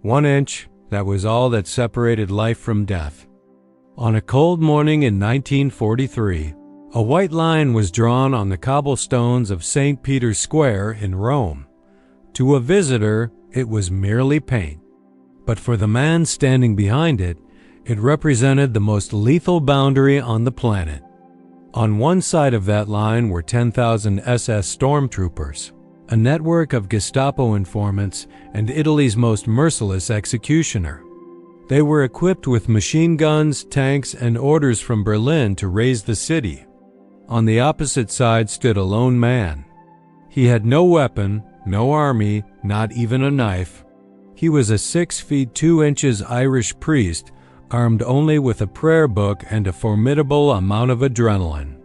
1 inch, that was all that separated life from death. On a cold morning in 1943, a white line was drawn on the cobblestones of St. Peter's Square in Rome. To a visitor, it was merely paint. But for the man standing behind it, it represented the most lethal boundary on the planet. On one side of that line were 10,000 SS stormtroopers, a network of Gestapo informants and Italy's most merciless executioner. They were equipped with machine guns, tanks, and orders from Berlin to raze the city. On the opposite side stood a lone man. He had no weapon, no army, not even a knife. He was a 6 feet 2 inches Irish priest, armed only with a prayer book and a formidable amount of adrenaline.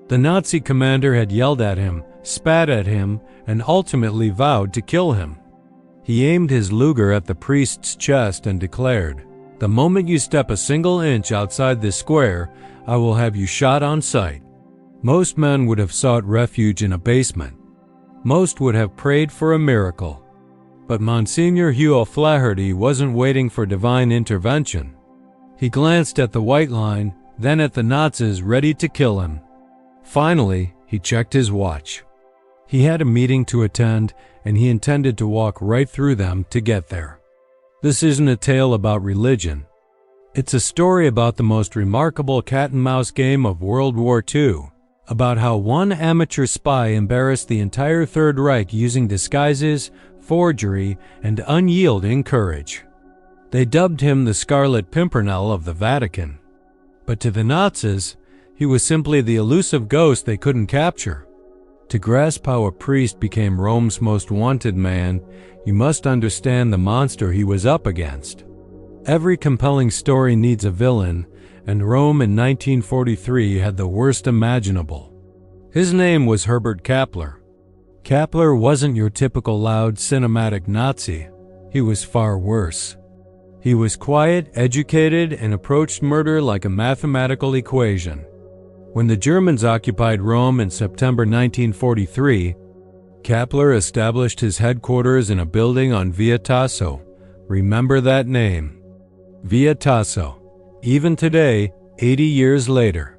The Nazi commander had yelled at him, spat at him, and ultimately vowed to kill him. He aimed his Luger at the priest's chest and declared, "The moment you step a single inch outside this square, I will have you shot on sight." Most men would have sought refuge in a basement. Most would have prayed for a miracle. But Monsignor Hugh O'Flaherty wasn't waiting for divine intervention. He glanced at the white line, then at the Nazis ready to kill him. Finally, he checked his watch. He had a meeting to attend, and he intended to walk right through them to get there. This isn't a tale about religion. It's a story about the most remarkable cat-and-mouse game of World War II, about how one amateur spy embarrassed the entire Third Reich using disguises, forgery, and unyielding courage. They dubbed him the Scarlet Pimpernel of the Vatican. But to the Nazis, he was simply the elusive ghost they couldn't capture. To grasp how a priest became Rome's most wanted man, you must understand the monster he was up against. Every compelling story needs a villain, and Rome in 1943 had the worst imaginable. His name was Herbert Kappler. Kappler wasn't your typical loud, cinematic Nazi. He was far worse. He was quiet, educated, and approached murder like a mathematical equation. When the Germans occupied Rome in September 1943, Kappler established his headquarters in a building on Via Tasso. Remember that name. Via Tasso. Even today, 80 years later,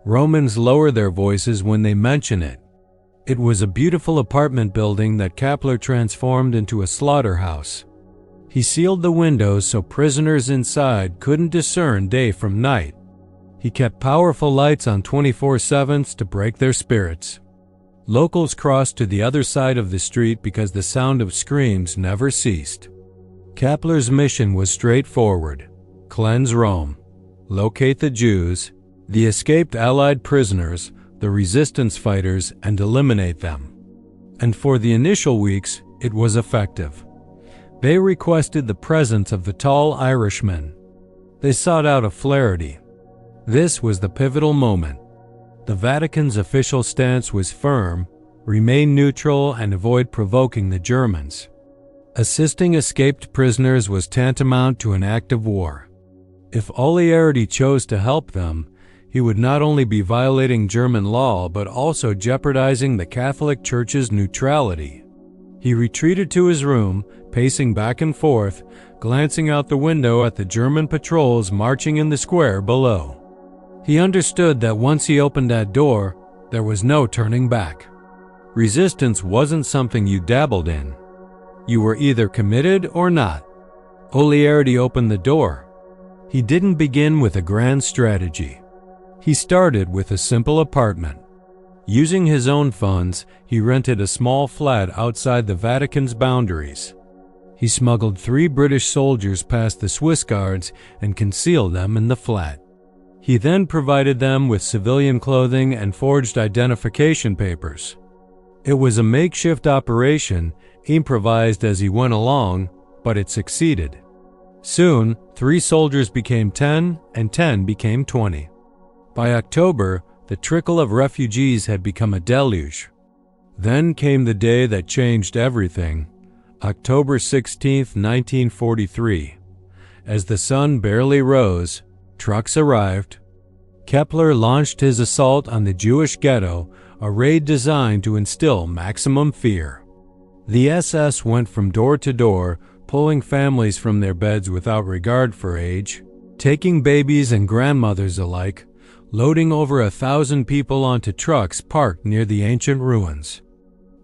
Romans lower their voices when they mention it. It was a beautiful apartment building that Kappler transformed into a slaughterhouse. He sealed the windows so prisoners inside couldn't discern day from night. He kept powerful lights on 24/7 to break their spirits. Locals crossed to the other side of the street because the sound of screams never ceased. Kappler's mission was straightforward: cleanse Rome, locate the Jews, the escaped Allied prisoners, the resistance fighters, and eliminate them. And for the initial weeks, it was effective. They requested the presence of the tall Irishman. They sought out O'Flaherty. This was the pivotal moment. The Vatican's official stance was firm: remain neutral and avoid provoking the Germans. Assisting escaped prisoners was tantamount to an act of war. If O'Flaherty chose to help them, he would not only be violating German law but also jeopardizing the Catholic Church's neutrality. He retreated to his room, pacing back and forth, glancing out the window at the German patrols marching in the square below. He understood that once he opened that door, there was no turning back. Resistance wasn't something you dabbled in. You were either committed or not. O'Flaherty opened the door. He didn't begin with a grand strategy. He started with a simple apartment. Using his own funds, he rented a small flat outside the Vatican's boundaries. He smuggled 3 British soldiers past the Swiss guards and concealed them in the flat. He then provided them with civilian clothing and forged identification papers. It was a makeshift operation, improvised as he went along, but it succeeded. Soon, 3 soldiers became 10, and 10 became 20. By October, the trickle of refugees had become a deluge. Then came the day that changed everything, October 16, 1943. As the sun barely rose, trucks arrived. Kappler launched his assault on the Jewish ghetto, a raid designed to instill maximum fear. The SS went from door to door, pulling families from their beds without regard for age, taking babies and grandmothers alike, loading over 1,000 people onto trucks parked near the ancient ruins.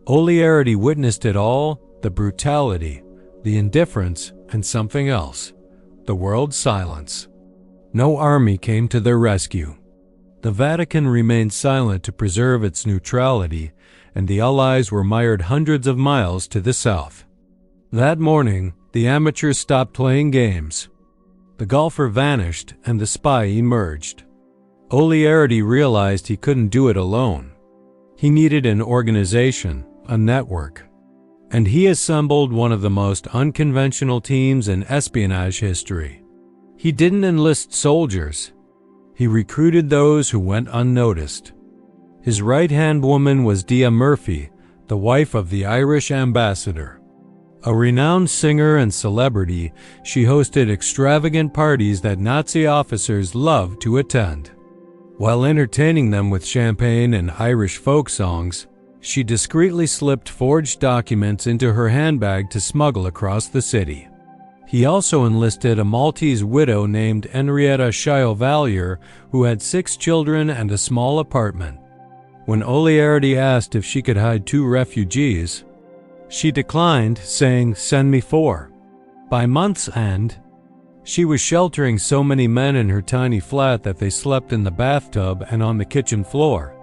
Oliarity witnessed it all, the brutality, the indifference, and something else, the world's silence. No army came to their rescue. The Vatican remained silent to preserve its neutrality, and the Allies were mired hundreds of miles to the south. That morning, the amateurs stopped playing games. The golfer vanished, and the spy emerged. Oliarity realized he couldn't do it alone. He needed an organization, a network. And he assembled one of the most unconventional teams in espionage history. He didn't enlist soldiers. He recruited those who went unnoticed. His right-hand woman was Dia Murphy, the wife of the Irish ambassador. A renowned singer and celebrity, she hosted extravagant parties that Nazi officers loved to attend. While entertaining them with champagne and Irish folk songs, she discreetly slipped forged documents into her handbag to smuggle across the city. He also enlisted a Maltese widow named Henrietta Chevalier, who had 6 children and a small apartment. When Oliarity asked if she could hide 2 refugees, she declined, saying, "Send me 4." By month's end, she was sheltering so many men in her tiny flat that they slept in the bathtub and on the kitchen floor.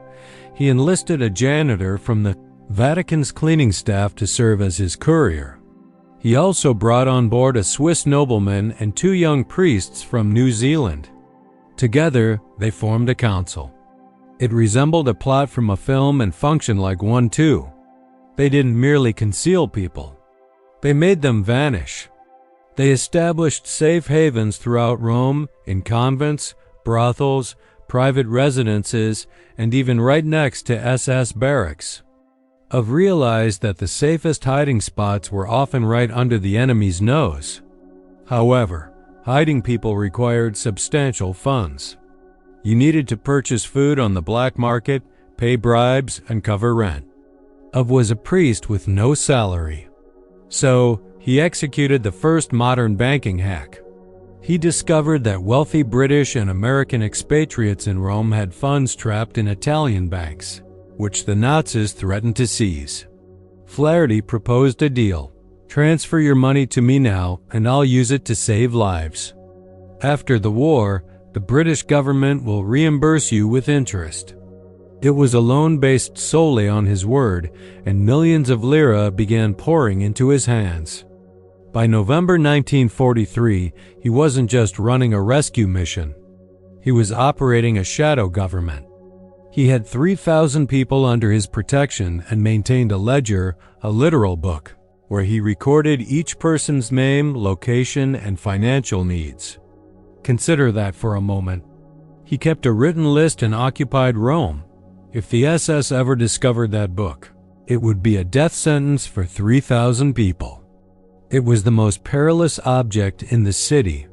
He enlisted a janitor from the Vatican's cleaning staff to serve as his courier. He also brought on board a Swiss nobleman and 2 young priests from New Zealand. Together, they formed a council. It resembled a plot from a film and functioned like one too. They didn't merely conceal people. They made them vanish. They established safe havens throughout Rome, in convents, brothels, private residences, and even right next to SS barracks. Of realized that the safest hiding spots were often right under the enemy's nose. However, hiding people required substantial funds. You needed to purchase food on the black market, pay bribes, and cover rent. Of was a priest with no salary. So, he executed the first modern banking hack. He discovered that wealthy British and American expatriates in Rome had funds trapped in Italian banks, which the Nazis threatened to seize. Flaherty proposed a deal. Transfer your money to me now, and I'll use it to save lives. After the war, the British government will reimburse you with interest. It was a loan based solely on his word, and millions of lira began pouring into his hands. By November 1943, he wasn't just running a rescue mission. He was operating a shadow government. He had 3,000 people under his protection and maintained a ledger, a literal book, where he recorded each person's name, location, and financial needs. Consider that for a moment. He kept a written list and occupied Rome. If the SS ever discovered that book, it would be a death sentence for 3,000 people. It was the most perilous object in the city.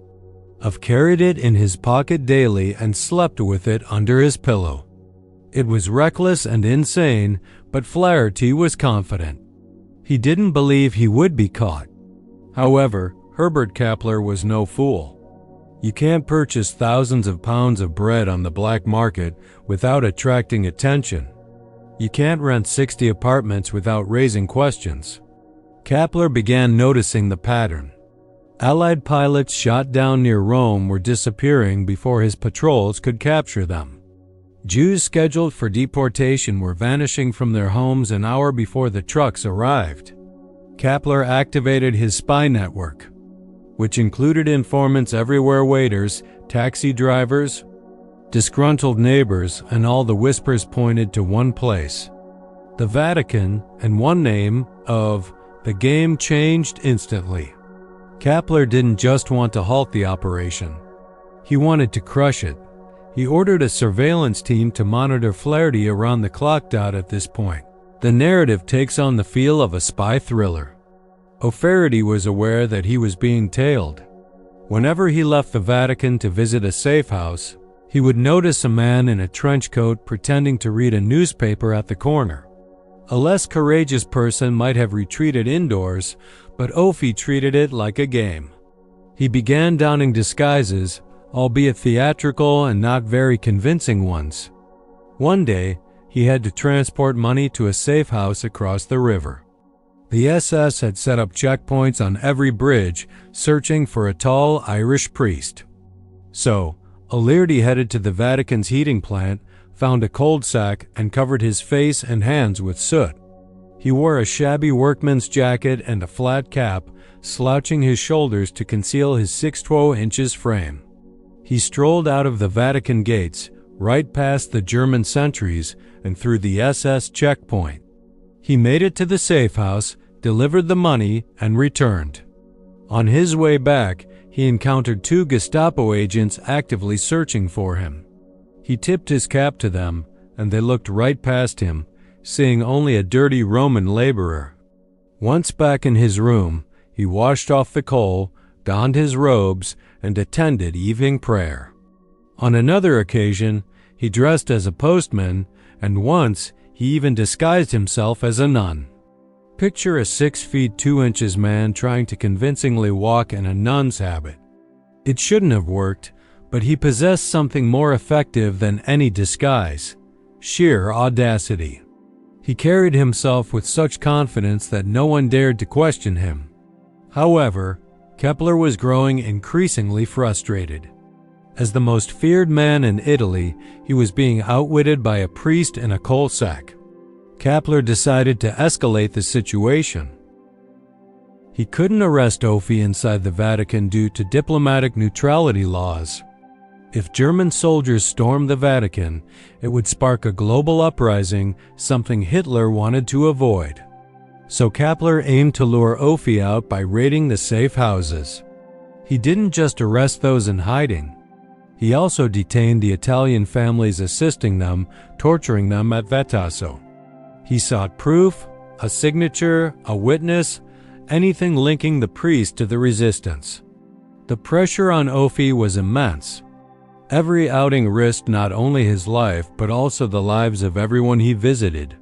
I've carried it in his pocket daily and slept with it under his pillow. It was reckless and insane, but Flaherty was confident. He didn't believe he would be caught. However, Herbert Kappler was no fool. You can't purchase thousands of pounds of bread on the black market without attracting attention. You can't rent 60 apartments without raising questions. Kappler began noticing the pattern. Allied pilots shot down near Rome were disappearing before his patrols could capture them. Jews scheduled for deportation were vanishing from their homes an hour before the trucks arrived. Kappler activated his spy network, which included informants everywhere, waiters, taxi drivers, disgruntled neighbors, and all the whispers pointed to one place: the Vatican, and one name of the game changed instantly. Kappler didn't just want to halt the operation. He wanted to crush it. He ordered a surveillance team to monitor Flaherty around the clock. At this point, the narrative takes on the feel of a spy thriller. O'Flaherty was aware that he was being tailed. Whenever he left the Vatican to visit a safe house, he would notice a man in a trench coat pretending to read a newspaper at the corner. A less courageous person might have retreated indoors, but Ophi treated it like a game. He began donning disguises, albeit theatrical and not very convincing ones. One day, he had to transport money to a safe house across the river. The SS had set up checkpoints on every bridge, searching for a tall Irish priest. So, O'Leary headed to the Vatican's heating plant, found a cold sack, and covered his face and hands with soot. He wore a shabby workman's jacket and a flat cap, slouching his shoulders to conceal his 6'2" frame. He strolled out of the Vatican gates, right past the German sentries, and through the SS checkpoint. He made it to the safe house, delivered the money, and returned. On his way back, he encountered 2 Gestapo agents actively searching for him. He tipped his cap to them, and they looked right past him, seeing only a dirty Roman laborer. Once back in his room, he washed off the coal, donned his robes, and attended evening prayer. On another occasion, he dressed as a postman, and once he even disguised himself as a nun. Picture a 6 feet 2 inches man trying to convincingly walk in a nun's habit. It shouldn't have worked, but he possessed something more effective than any disguise: sheer audacity. He carried himself with such confidence that no one dared to question him. However, Kepler was growing increasingly frustrated. As the most feared man in Italy, he was being outwitted by a priest in a coal sack. Kepler decided to escalate the situation. He couldn't arrest Ophi inside the Vatican due to diplomatic neutrality laws. If German soldiers stormed the Vatican, it would spark a global uprising, something Hitler wanted to avoid. So Kepler aimed to lure Ophi out by raiding the safe houses. He didn't just arrest those in hiding. He also detained the Italian families assisting them, torturing them at Vetasso. He sought proof, a signature, a witness, anything linking the priest to the resistance. The pressure on Ophi was immense. Every outing risked not only his life, but also the lives of everyone he visited.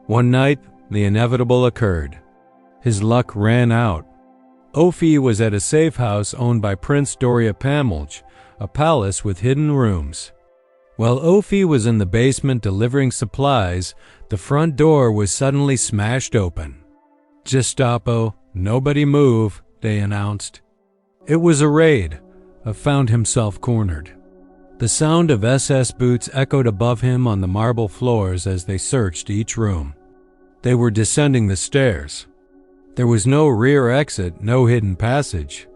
One night, the inevitable occurred. His luck ran out. Ophi was at a safe house owned by Prince Doria Pamulj, a palace with hidden rooms. While Ophi was in the basement delivering supplies, the front door was suddenly smashed open. "Gestapo, nobody move," they announced. It was a raid. Found himself cornered. The sound of SS boots echoed above him on the marble floors as they searched each room. They were descending the stairs. There was no rear exit, no hidden passage.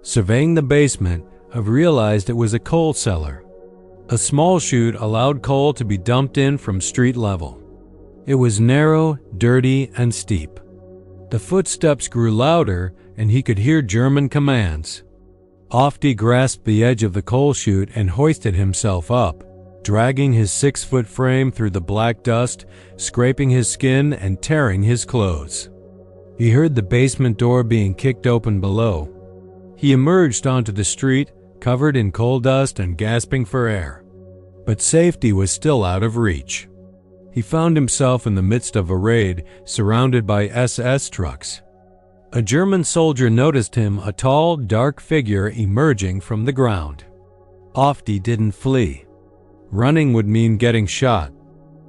Surveying the basement, I've realized it was a coal cellar. A small chute allowed coal to be dumped in from street level. It was narrow, dirty, and steep. The footsteps grew louder, and he could hear German commands. Ophi grasped the edge of the coal chute and hoisted himself up, dragging his 6-foot frame through the black dust, scraping his skin and tearing his clothes. He heard the basement door being kicked open below. He emerged onto the street, covered in coal dust and gasping for air. But safety was still out of reach. He found himself in the midst of a raid, surrounded by SS trucks. A German soldier noticed him, a tall, dark figure emerging from the ground. Ophi didn't flee. Running would mean getting shot.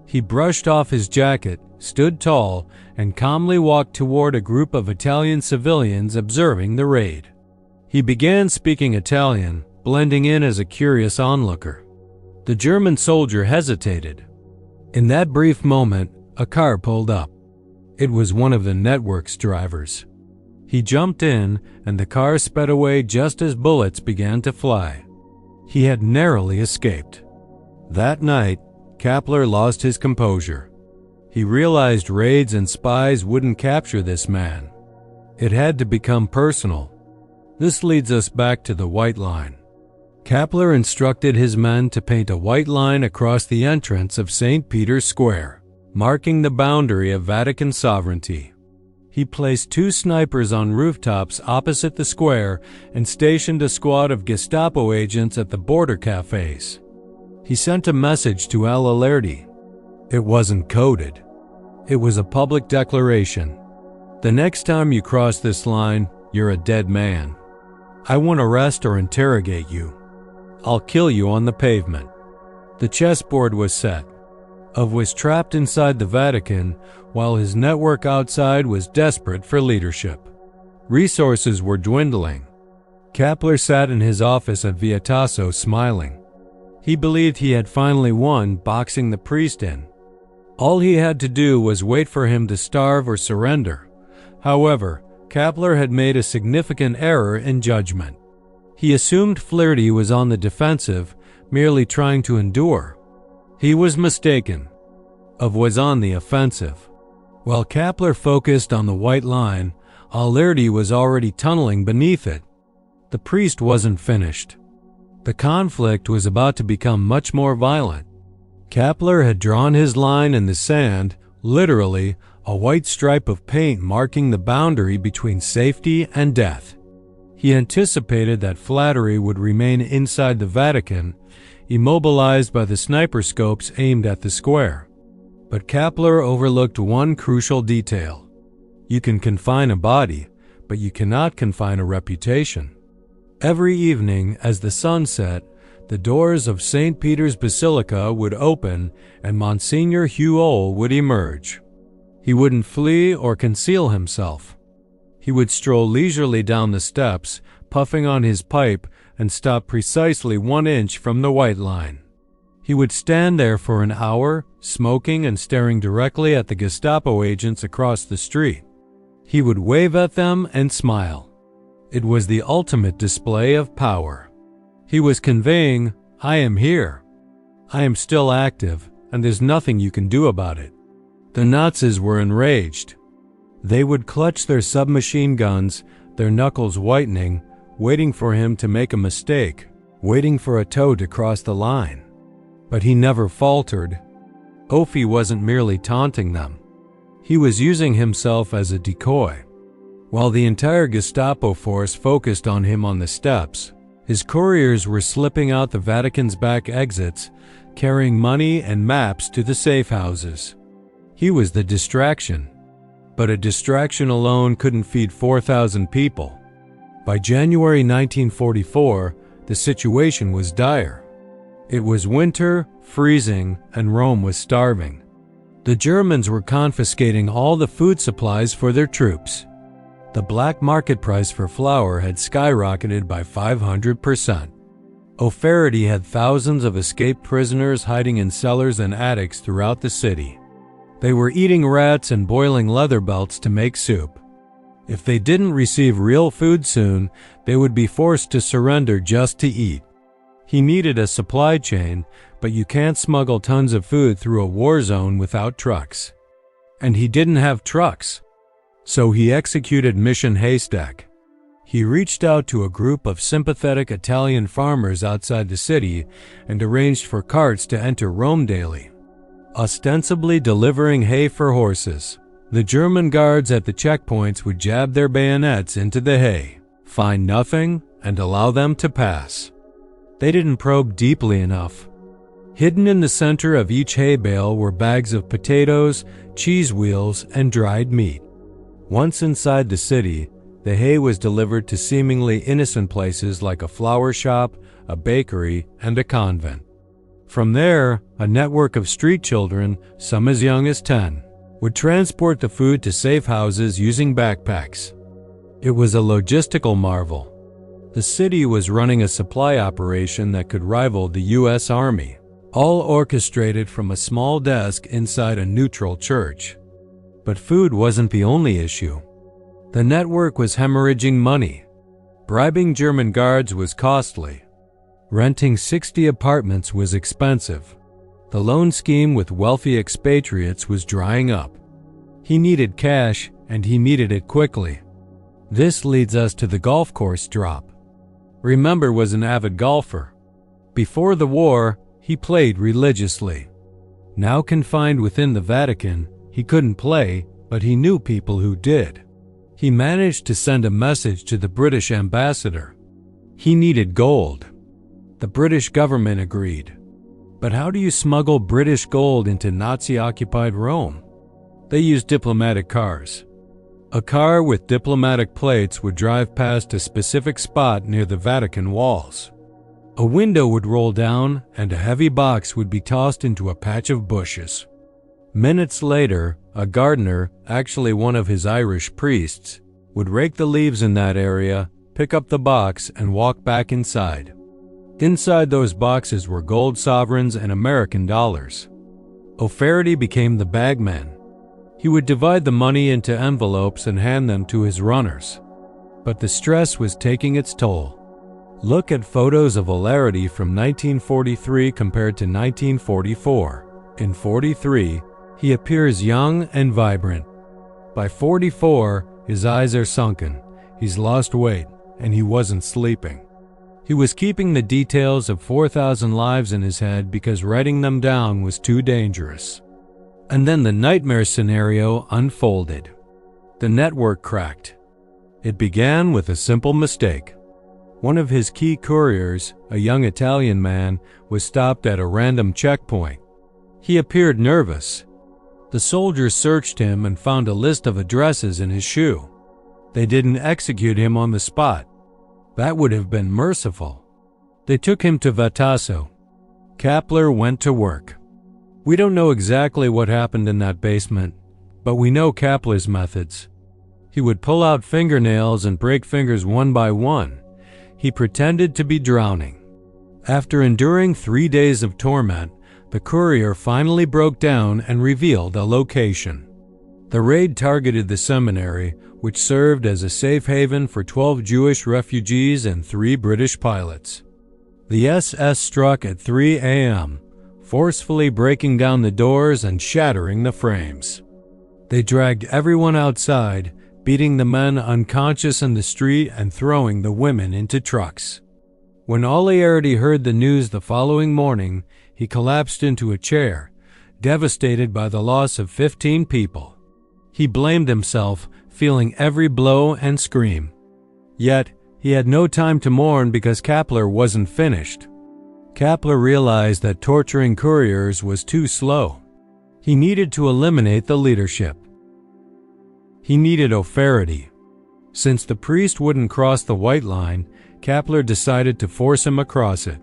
He brushed off his jacket, stood tall, and calmly walked toward a group of Italian civilians observing the raid. He began speaking Italian, blending in as a curious onlooker. The German soldier hesitated. In that brief moment, a car pulled up. It was one of the network's drivers. He jumped in, and the car sped away just as bullets began to fly. He had narrowly escaped. That night, Kepler lost his composure. He realized raids and spies wouldn't capture this man. It had to become personal. This leads us back to the White Line. Kepler instructed his men to paint a white line across the entrance of St. Peter's Square, marking the boundary of Vatican sovereignty. He placed 2 snipers on rooftops opposite the square and stationed a squad of Gestapo agents at the border cafes. He sent a message to O'Leary. It wasn't coded. It was a public declaration. The next time you cross this line, you're a dead man. I won't arrest or interrogate you. I'll kill you on the pavement. The chessboard was set. Ove was trapped inside the Vatican, while his network outside was desperate for leadership. Resources were dwindling. Kapler sat in his office at Via Tasso smiling. He believed he had finally won, boxing the priest in. All he had to do was wait for him to starve or surrender. However, Kapler had made a significant error in judgment. He assumed Flaherty was on the defensive, merely trying to endure. He was mistaken. Ove was on the offensive. While Kapler focused on the white line, Flaherty was already tunneling beneath it. The priest wasn't finished. The conflict was about to become much more violent. Kapler had drawn his line in the sand, literally, a white stripe of paint marking the boundary between safety and death. He anticipated that Flaherty would remain inside the Vatican, immobilized by the sniper scopes aimed at the square. But Kapler overlooked one crucial detail. You can confine a body, but you cannot confine a reputation. Every evening, as the sun set, the doors of St. Peter's Basilica would open and Monsignor Huol would emerge. He wouldn't flee or conceal himself. He would stroll leisurely down the steps, puffing on his pipe, and stop precisely 1 inch from the white line. He would stand there for an hour, smoking and staring directly at the Gestapo agents across the street. He would wave at them and smile. It was the ultimate display of power. He was conveying, I am here. I am still active, and there's nothing you can do about it. The Nazis were enraged. They would clutch their submachine guns, their knuckles whitening, waiting for him to make a mistake, waiting for a toe to cross the line. But he never faltered. Ove wasn't merely taunting them. He was using himself as a decoy. While the entire Gestapo force focused on him on the steps, his couriers were slipping out the Vatican's back exits, carrying money and maps to the safe houses. He was the distraction. But a distraction alone couldn't feed 4,000 people. By January 1944, the situation was dire. It was winter, freezing, and Rome was starving. The Germans were confiscating all the food supplies for their troops. The black market price for flour had skyrocketed by 500%. O'Flaherty had thousands of escaped prisoners hiding in cellars and attics throughout the city. They were eating rats and boiling leather belts to make soup. If they didn't receive real food soon, they would be forced to surrender just to eat. He needed a supply chain, but you can't smuggle tons of food through a war zone without trucks. And he didn't have trucks. So he executed Mission Haystack. He reached out to a group of sympathetic Italian farmers outside the city and arranged for carts to enter Rome daily, ostensibly delivering hay for horses. The German guards at the checkpoints would jab their bayonets into the hay, find nothing, and allow them to pass. They didn't probe deeply enough. Hidden in the center of each hay bale were bags of potatoes, cheese wheels, and dried meat. Once inside the city, the hay was delivered to seemingly innocent places like a flower shop, a bakery, and a convent. From there, a network of street children, some as young as 10, would transport the food to safe houses using backpacks. It was a logistical marvel. The city was running a supply operation that could rival the U.S. Army, all orchestrated from a small desk inside a neutral church. But food wasn't the only issue. The network was hemorrhaging money. Bribing German guards was costly. Renting 60 apartments was expensive. The loan scheme with wealthy expatriates was drying up. He needed cash, and he needed it quickly. This leads us to the golf course drop. Remember was an avid golfer. Before the war, he played religiously. Now confined within the Vatican, he couldn't play, but he knew people who did. He managed to send a message to the British ambassador. He needed gold. The British government agreed. But how do you smuggle British gold into Nazi-occupied Rome? They used diplomatic cars. A car with diplomatic plates would drive past a specific spot near the Vatican walls. A window would roll down and a heavy box would be tossed into a patch of bushes. Minutes later, a gardener, actually one of his Irish priests, would rake the leaves in that area, pick up the box, and walk back inside. Inside those boxes were gold sovereigns and American dollars. O'Flaherty became the bagman. He would divide the money into envelopes and hand them to his runners. But the stress was taking its toll. Look at photos of O'Flaherty from 1943 compared to 1944. In 43, he appears young and vibrant. By 44, his eyes are sunken, he's lost weight, and he wasn't sleeping. He was keeping the details of 4,000 lives in his head because writing them down was too dangerous. And then the nightmare scenario unfolded. The network cracked. It began with a simple mistake. One of his key couriers, a young Italian man, was stopped at a random checkpoint. He appeared nervous. The soldiers searched him and found a list of addresses in his shoe. They didn't execute him on the spot. That would have been merciful. They took him to Vatasso. Kapler went to work. We don't know exactly what happened in that basement, but we know Kapler's methods. He would pull out fingernails and break fingers one by one. He pretended to be drowning. After enduring 3 days of torment, the courier finally broke down and revealed a location. The raid targeted the seminary, which served as a safe haven for 12 Jewish refugees and 3 British pilots. The SS struck at 3 a.m., forcefully breaking down the doors and shattering the frames. They dragged everyone outside, beating the men unconscious in the street and throwing the women into trucks. When O'Flaherty heard the news the following morning, he collapsed into a chair, devastated by the loss of 15 people. He blamed himself, feeling every blow and scream. Yet, he had no time to mourn because Kapler wasn't finished. Kapler realized that torturing couriers was too slow. He needed to eliminate the leadership. He needed O'Flaherty. Since the priest wouldn't cross the white line, Kapler decided to force him across it.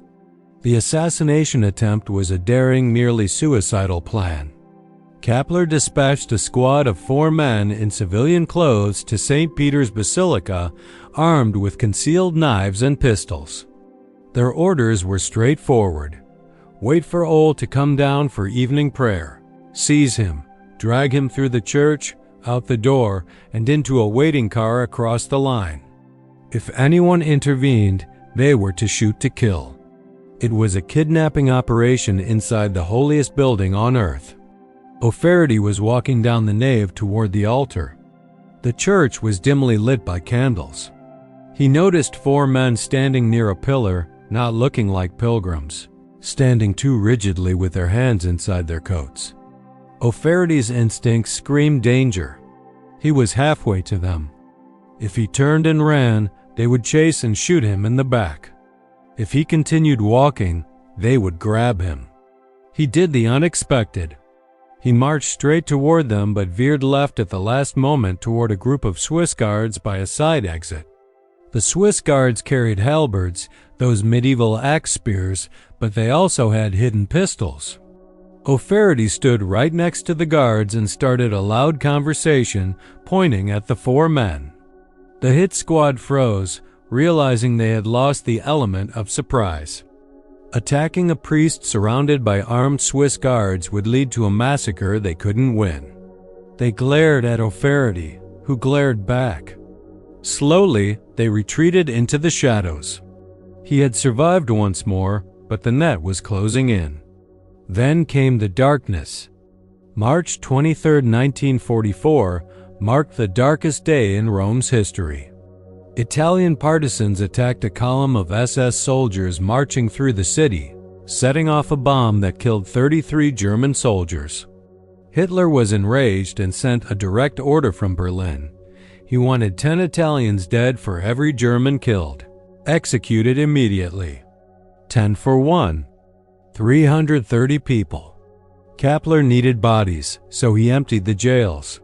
The assassination attempt was a daring, nearly suicidal plan. Kapler dispatched a squad of 4 men in civilian clothes to St. Peter's Basilica, armed with concealed knives and pistols. Their orders were straightforward. Wait for Ole to come down for evening prayer. Seize him, drag him through the church, out the door, and into a waiting car across the line. If anyone intervened, they were to shoot to kill. It was a kidnapping operation inside the holiest building on earth. O'Flaherty was walking down the nave toward the altar. The church was dimly lit by candles. He noticed 4 men standing near a pillar, not looking like pilgrims, standing too rigidly with their hands inside their coats. O'Flaherty's instincts screamed danger. He was halfway to them. If he turned and ran, they would chase and shoot him in the back. If he continued walking, they would grab him. He did the unexpected. He marched straight toward them but veered left at the last moment toward a group of Swiss guards by a side exit. The Swiss guards carried halberds, those medieval axe spears, but they also had hidden pistols. O'Flaherty stood right next to the guards and started a loud conversation, pointing at the 4 men. The hit squad froze, realizing they had lost the element of surprise. Attacking a priest surrounded by armed Swiss guards would lead to a massacre they couldn't win. They glared at O'Flaherty, who glared back. Slowly, they retreated into the shadows. He had survived once more, but the net was closing in. Then came the darkness. March 23, 1944, marked the darkest day in Rome's history. Italian partisans attacked a column of SS soldiers marching through the city, setting off a bomb that killed 33 German soldiers. Hitler was enraged and sent a direct order from Berlin. He wanted 10 Italians dead for every German killed, executed immediately. 10 for 1. 330 people. Kapler needed bodies, so he emptied the jails.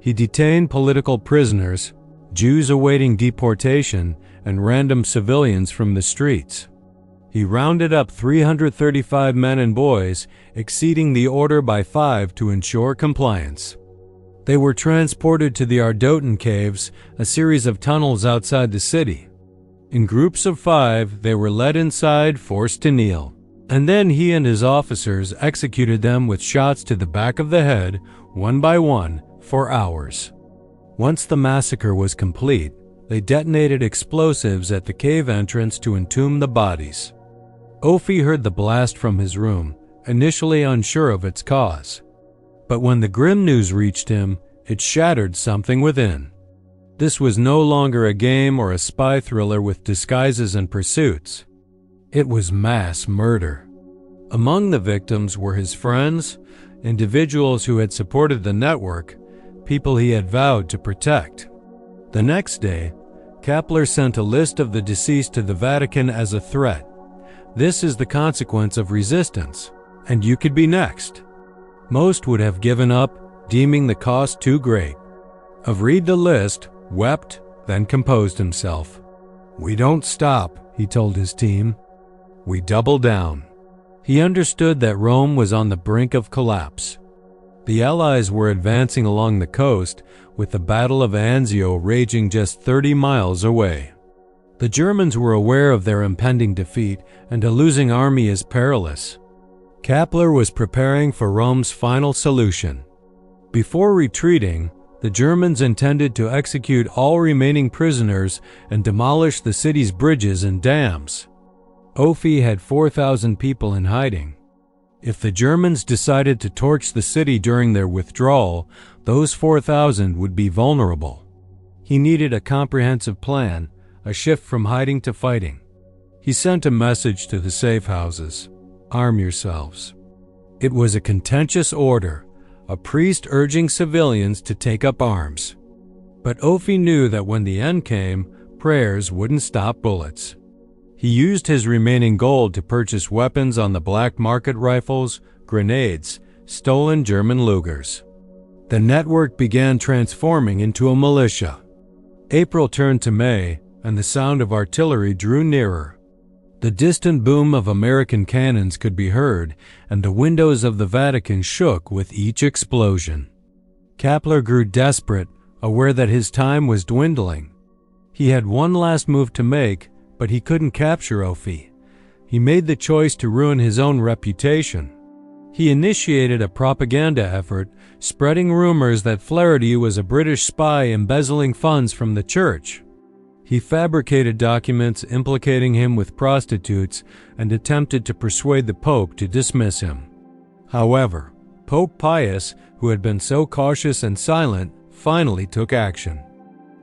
He detained political prisoners, Jews awaiting deportation, and random civilians from the streets. He rounded up 335 men and boys, exceeding the order by 5 to ensure compliance. They were transported to the Ardotin Caves, a series of tunnels outside the city. In groups of 5, they were led inside, forced to kneel. And then he and his officers executed them with shots to the back of the head, one by one, for hours. Once the massacre was complete, they detonated explosives at the cave entrance to entomb the bodies. Ophi heard the blast from his room, initially unsure of its cause. But when the grim news reached him, it shattered something within. This was no longer a game or a spy thriller with disguises and pursuits. It was mass murder. Among the victims were his friends, individuals who had supported the network, people he had vowed to protect. The next day, Kapler sent a list of the deceased to the Vatican as a threat. This is the consequence of resistance, and you could be next. Most would have given up, deeming the cost too great. Read the list, wept, then composed himself. "We don't stop," he told his team. "We double down." He understood that Rome was on the brink of collapse. The Allies were advancing along the coast, with the Battle of Anzio raging just 30 miles away. The Germans were aware of their impending defeat, and a losing army is perilous. Kapler was preparing for Rome's final solution. Before retreating, the Germans intended to execute all remaining prisoners and demolish the city's bridges and dams. Ophi had 4,000 people in hiding. If the Germans decided to torch the city during their withdrawal, those 4,000 would be vulnerable. He needed a comprehensive plan, a shift from hiding to fighting. He sent a message to the safe houses: "Arm yourselves." It was a contentious order, a priest urging civilians to take up arms. But Ophi knew that when the end came, prayers wouldn't stop bullets. He used his remaining gold to purchase weapons on the black market: rifles, grenades, stolen German Lugers. The network began transforming into a militia. April turned to May, and the sound of artillery drew nearer. The distant boom of American cannons could be heard, and the windows of the Vatican shook with each explosion. Kapler grew desperate, aware that his time was dwindling. He had one last move to make, but he couldn't capture Ophi. He made the choice to ruin his own reputation. He initiated a propaganda effort, spreading rumors that Flaherty was a British spy embezzling funds from the church. He fabricated documents implicating him with prostitutes and attempted to persuade the Pope to dismiss him. However, Pope Pius, who had been so cautious and silent, finally took action.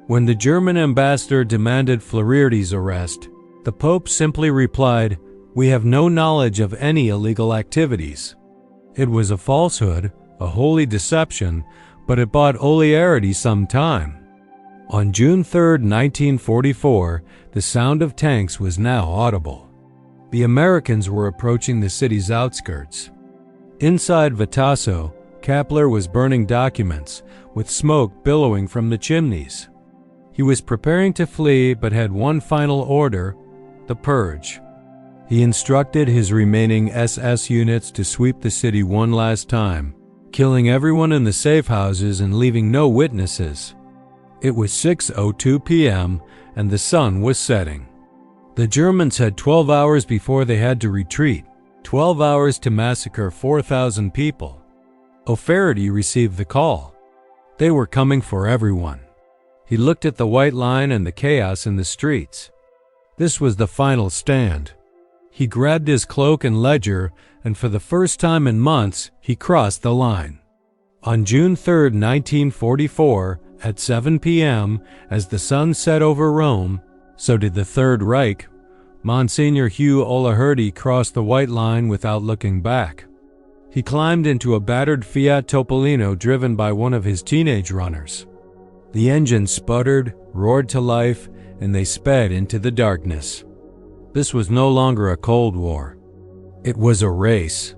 When the German ambassador demanded Flaherty's arrest, the Pope simply replied, "We have no knowledge of any illegal activities." It was a falsehood, a holy deception, but it bought Oliarity some time. On June 3, 1944, the sound of tanks was now audible. The Americans were approaching the city's outskirts. Inside Vitasso, Kapler was burning documents, with smoke billowing from the chimneys. He was preparing to flee but had one final order: the purge. He instructed his remaining SS units to sweep the city one last time, killing everyone in the safe houses and leaving no witnesses. It was 6:02 p.m. and the sun was setting. The Germans had 12 hours before they had to retreat, 12 hours to massacre 4,000 people. O'Flaherty received the call. They were coming for everyone. He looked at the white line and the chaos in the streets. This was the final stand. He grabbed his cloak and ledger, and for the first time in months, he crossed the line. On June 3, 1944, at 7 p.m., as the sun set over Rome, so did the Third Reich. Monsignor Hugh O'Flaherty crossed the white line without looking back. He climbed into a battered Fiat Topolino driven by one of his teenage runners. The engine sputtered, roared to life, and they sped into the darkness. This was no longer a Cold War. It was a race.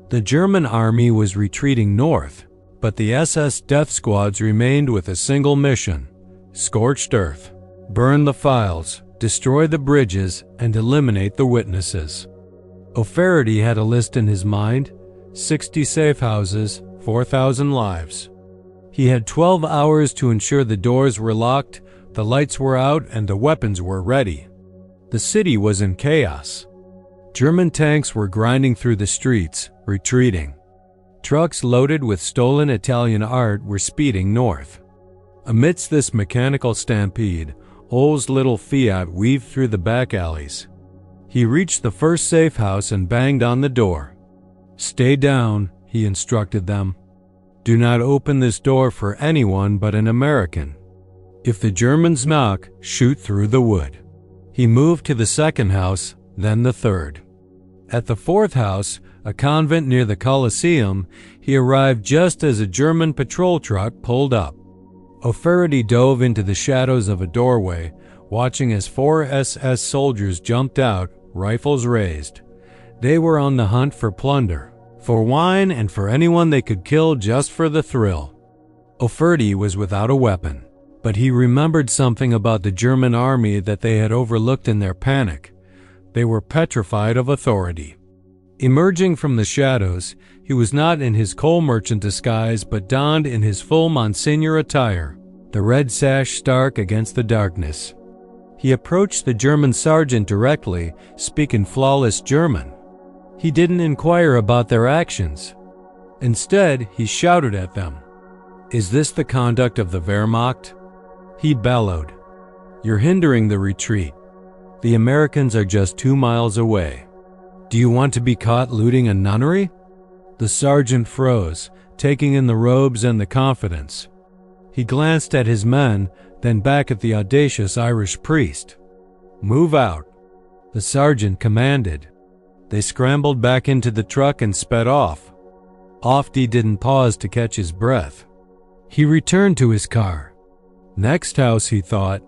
The German army was retreating north, but the SS death squads remained with a single mission: scorched earth. Burn the files, destroy the bridges, and eliminate the witnesses. O'Flaherty had a list in his mind: 60 safe houses, 4,000 lives. He had 12 hours to ensure the doors were locked, the lights were out, and the weapons were ready. The city was in chaos. German tanks were grinding through the streets, retreating. Trucks loaded with stolen Italian art were speeding north. Amidst this mechanical stampede, Ole's little Fiat weaved through the back alleys. He reached the first safe house and banged on the door. "Stay down," he instructed them. "Do not open this door for anyone but an American. If the Germans knock, shoot through the wood." He moved to the second house, then the third. At the fourth house, a convent near the Colosseum, he arrived just as a German patrol truck pulled up. O'Flaherty dove into the shadows of a doorway, watching as 4 SS soldiers jumped out, rifles raised. They were on the hunt for plunder, for wine, and for anyone they could kill just for the thrill. O'Flaherty was without a weapon, but he remembered something about the German army that they had overlooked in their panic. They were petrified of authority. Emerging from the shadows, he was not in his coal merchant disguise but donned in his full Monsignor attire, the red sash stark against the darkness. He approached the German sergeant directly, speaking flawless German. He didn't inquire about their actions. Instead, he shouted at them. "Is this the conduct of the Wehrmacht?" He bellowed. "You're hindering the retreat. The Americans are just 2 miles away. Do you want to be caught looting a nunnery?" The sergeant froze, taking in the robes and the confidence. He glanced at his men, then back at the audacious Irish priest. "Move out," the sergeant commanded. They scrambled back into the truck and sped off. Ofty didn't pause to catch his breath. He returned to his car. Next house, he thought.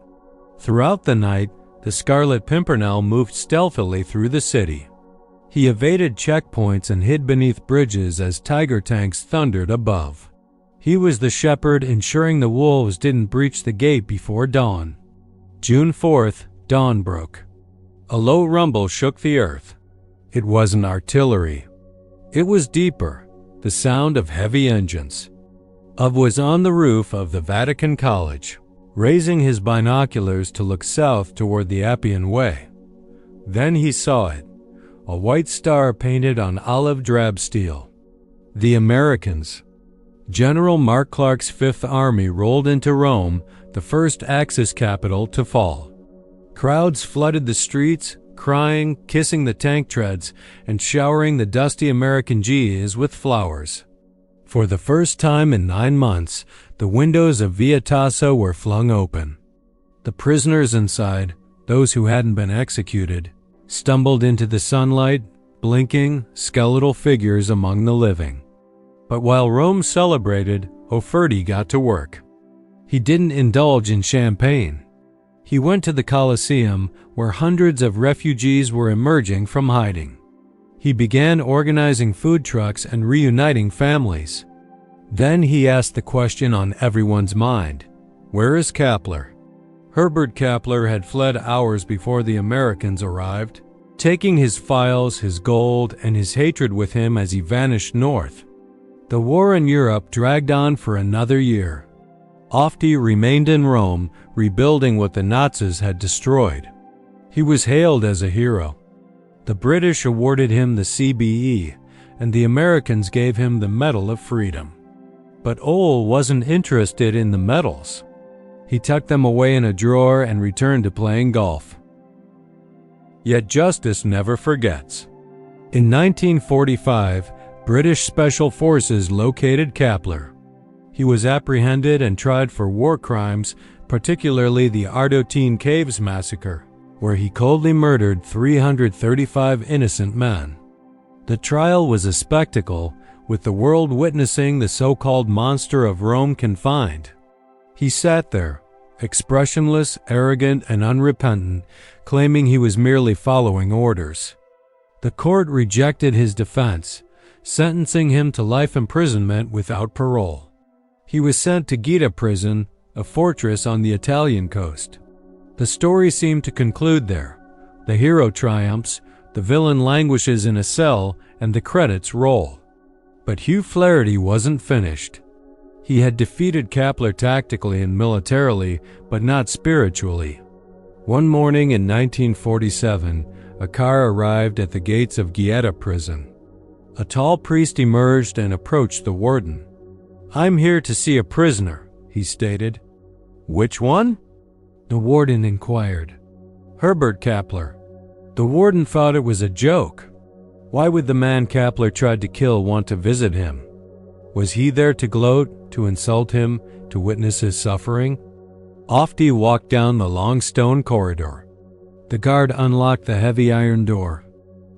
Throughout the night, the Scarlet Pimpernel moved stealthily through the city. He evaded checkpoints and hid beneath bridges as Tiger tanks thundered above. He was the shepherd, ensuring the wolves didn't breach the gate before dawn. June 4th, dawn broke. A low rumble shook the earth. It wasn't artillery. It was deeper, the sound of heavy engines. Ove was on the roof of the Vatican College, raising his binoculars to look south toward the Appian Way. Then he saw it, a white star painted on olive drab steel. The Americans. General Mark Clark's Fifth Army rolled into Rome, the first Axis capital to fall. Crowds flooded the streets, crying, kissing the tank treads, and showering the dusty American G's with flowers. For the first time in 9 months, the windows of Via Tasso were flung open. The prisoners inside, those who hadn't been executed, stumbled into the sunlight, blinking, skeletal figures among the living. But while Rome celebrated, O'Flaherty got to work. He didn't indulge in champagne. He went to the Colosseum, where hundreds of refugees were emerging from hiding. He began organizing food trucks and reuniting families. Then he asked the question on everyone's mind: where is Kappler? Herbert Kappler had fled hours before the Americans arrived, taking his files, his gold, and his hatred with him as he vanished north. The war in Europe dragged on for another year. Ofty remained in Rome, rebuilding what the Nazis had destroyed. He was hailed as a hero. The British awarded him the CBE, and the Americans gave him the Medal of Freedom. But Ole wasn't interested in the medals. He tucked them away in a drawer and returned to playing golf. Yet justice never forgets. In 1945, British Special Forces located Kappler. He was apprehended and tried for war crimes, particularly the Ardeatine Caves massacre, where he coldly murdered 335 innocent men. The trial was a spectacle, with the world witnessing the so-called monster of Rome confined. He sat there, expressionless, arrogant, and unrepentant, claiming he was merely following orders. The court rejected his defense, sentencing him to life imprisonment without parole. He was sent to Geta prison, a fortress on the Italian coast. The story seemed to conclude there. The hero triumphs, the villain languishes in a cell, and the credits roll. But Hugh Flaherty wasn't finished. He had defeated Kapler tactically and militarily, but not spiritually. One morning in 1947, a car arrived at the gates of Geta prison. A tall priest emerged and approached the warden. "I'm here to see a prisoner," he stated. "Which one?" the warden inquired. "Herbert Kapler." The warden thought it was a joke. Why would the man Kapler tried to kill want to visit him? Was he there to gloat, to insult him, to witness his suffering? Off he walked down the long stone corridor. The guard unlocked the heavy iron door.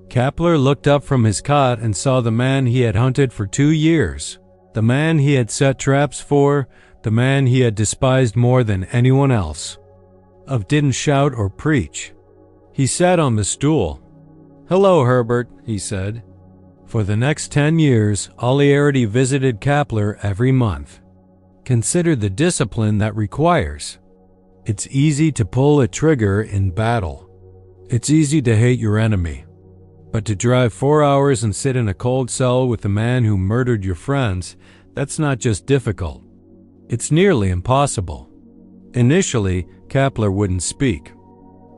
Kapler looked up from his cot and saw the man he had hunted for 2 years, the man he had set traps for, the man he had despised more than anyone else. Didn't shout or preach. He sat on the stool. "Hello, Herbert," he said. For the next 10 years, Oliarity visited Kapler every month. Consider the discipline that requires. It's easy to pull a trigger in battle. It's easy to hate your enemy. But to drive 4 hours and sit in a cold cell with the man who murdered your friends, that's not just difficult. It's nearly impossible. Initially, Kapler wouldn't speak.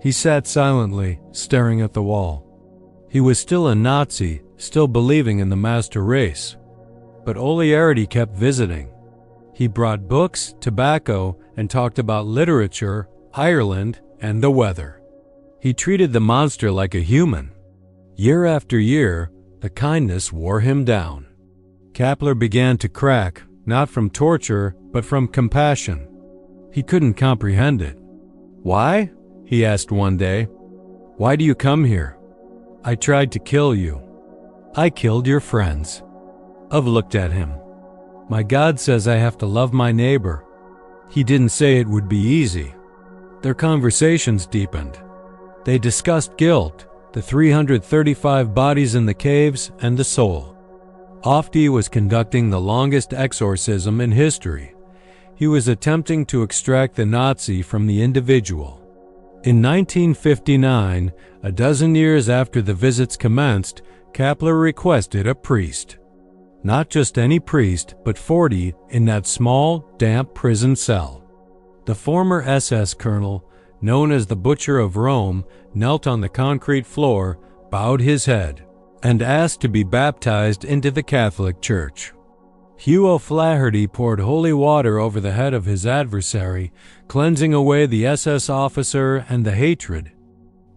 He sat silently, staring at the wall. He was still a Nazi, still believing in the master race. But Oliarity kept visiting. He brought books, tobacco, and talked about literature, Ireland, and the weather. He treated the monster like a human. Year after year, the kindness wore him down. Kapler began to crack, not from torture, but from compassion. He couldn't comprehend it. "Why?" he asked one day. "Why do you come here?" "I tried to kill you." "I killed your friends." Ov looked at him. "My God says I have to love my neighbor." He didn't say it would be easy. Their conversations deepened. They discussed guilt, the 335 bodies in the caves, and the soul. Ofti was conducting the longest exorcism in history. He was attempting to extract the Nazi from the individual. In 1959, a dozen years after the visits commenced, Kapler requested a priest. Not just any priest, but 40 in that small, damp prison cell. The former SS colonel, known as the Butcher of Rome, knelt on the concrete floor, bowed his head, and asked to be baptized into the Catholic Church. Hugh O'Flaherty poured holy water over the head of his adversary, cleansing away the SS officer and the hatred.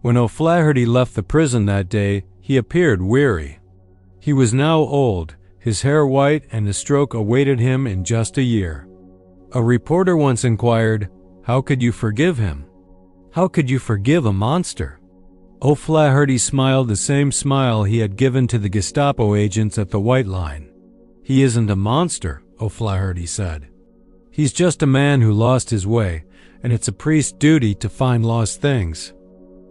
When O'Flaherty left the prison that day, he appeared weary. He was now old, his hair white, and a stroke awaited him in just a year. A reporter once inquired, "How could you forgive him? How could you forgive a monster?" O'Flaherty smiled the same smile he had given to the Gestapo agents at the White Line. "He isn't a monster," O'Flaherty said. "He's just a man who lost his way, and it's a priest's duty to find lost things."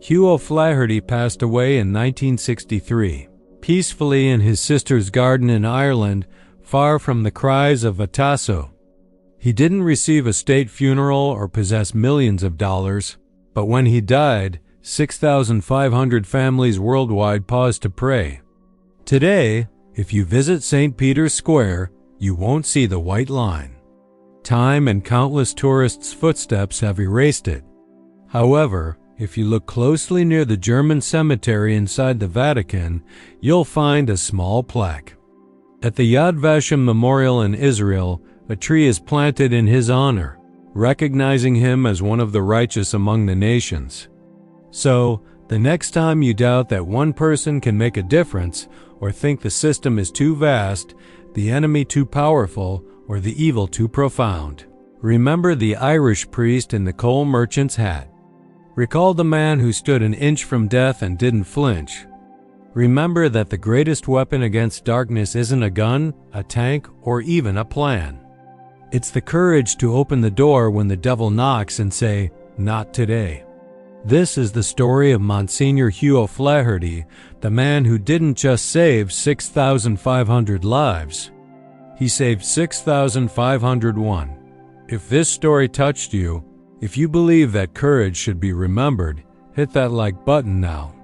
Hugh O'Flaherty passed away in 1963, peacefully in his sister's garden in Ireland, far from the cries of Vatasso. He didn't receive a state funeral or possess millions of dollars, but when he died, 6,500 families worldwide paused to pray. Today, if you visit St. Peter's Square, you won't see the White Line. Time and countless tourists' footsteps have erased it. However, if you look closely near the German cemetery inside the Vatican, you'll find a small plaque. At the Yad Vashem Memorial in Israel, a tree is planted in his honor, recognizing him as one of the righteous among the nations. So, the next time you doubt that one person can make a difference, or think the system is too vast, the enemy too powerful, or the evil too profound, remember the Irish priest in the coal merchant's hat. Recall the man who stood an inch from death and didn't flinch. Remember that the greatest weapon against darkness isn't a gun, a tank, or even a plan. It's the courage to open the door when the devil knocks and say, "Not today." This is the story of Monsignor Hugh O'Flaherty, the man who didn't just save 6,500 lives. He saved 6,501. If this story touched you, if you believe that courage should be remembered, hit that like button now.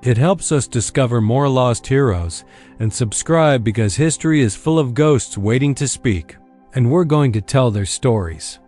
It helps us discover more lost heroes, and subscribe because history is full of ghosts waiting to speak, and we're going to tell their stories.